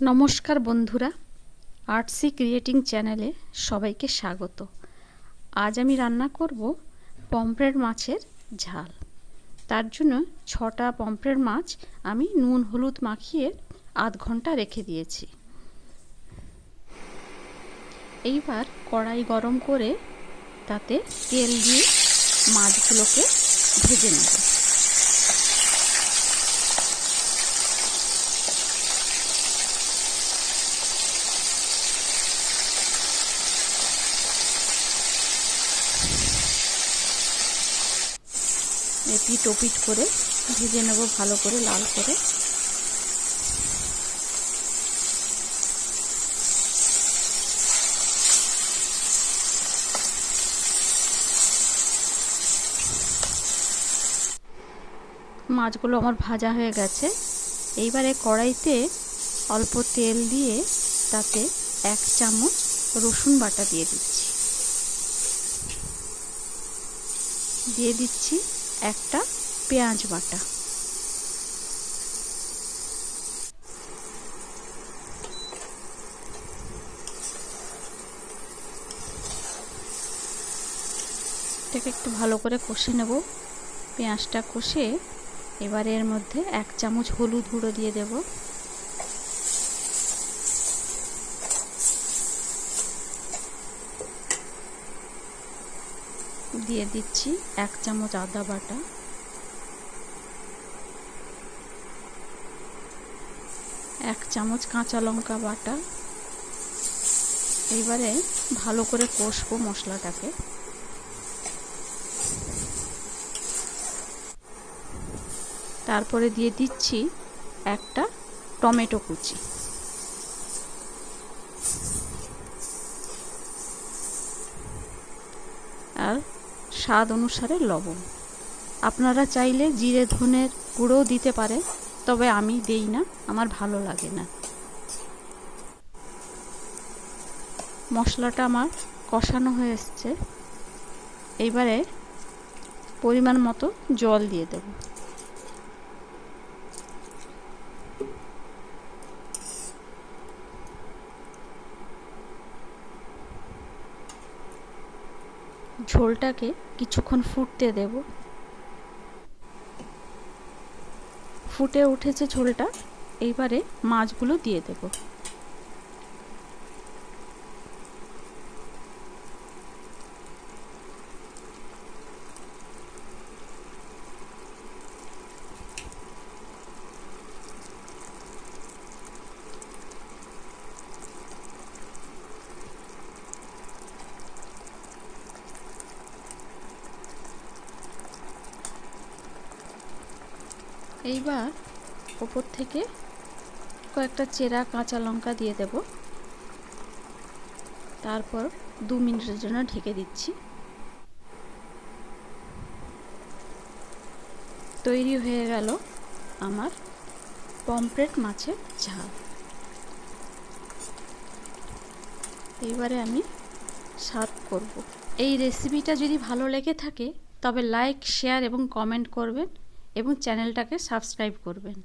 নমস্কার বন্ধুরা, আর্টসি ক্রিয়েটিং চ্যানেলে সবাইকে স্বাগত। আজ আমি রান্না করব পমফ্রেট মাছের ঝাল। তার জন্য 6টা পমফ্রেট মাছ আমি নুন হলুদ মাখিয়ে আধ ঘন্টা রেখে দিয়েছি। এইবার কড়াই গরম করে তাতে তেল দিয়ে মাছগুলোকে ভেজে নেব। এপিট ওপিট করে ভেজে নেব ভালো করে, লাল করে। মাছগুলো আমার ভাজা হয়ে গেছে। এইবারে কড়াইতে অল্প তেল দিয়ে তাতে 1 চামচ রসুন বাটা দিয়ে দিচ্ছি একটা পেঁয়াজ বাটা। এটাকে একটু ভালো করে কষে নেব। পেঁয়াজটা কষে এবারে এর মধ্যে 1 চামচ হলুদ গুঁড়ো দিয়ে দেব। দিয়ে দিচ্ছি 1 চামচ আদা বাটা, 1 চামচ কাঁচা লঙ্কা বাটা। এইবারে ভালো করে কষবো মশলাটাকে। তারপরে দিয়ে দিচ্ছি একটা টমেটো কুচি, আর স্বাদ অনুসারে লবণ। আপনারা চাইলে জিরে ধনের গুঁড়োও দিতে পারে, তবে আমি দেই না, আমার ভালো লাগে না। মশলাটা আমার কষানো হয়ে এসছে। এইবারে পরিমাণ মতো জল দিয়ে দেব। ঝোলটাকে কিছুক্ষণ ফুটতে দেব। ফুটে উঠেছে ঝোলটা, এইবারে মাছগুলো দিয়ে দেব। এইবার উপর থেকে কয়েকটা চেরা কাঁচা লঙ্কা দিয়ে দেব। তারপর 2 মিনিটের জন্য ঢেকে দিচ্ছি। তৈরি হয়ে গেল আমার পমফ্রেট মাছের ঝাল। এইবারে আমি সার্ভ করব। এই রেসিপিটা যদি ভালো লেগে থাকে তবে লাইক, শেয়ার এবং কমেন্ট করবেন এবং চ্যানেলটাকে সাবস্ক্রাইব করবেন।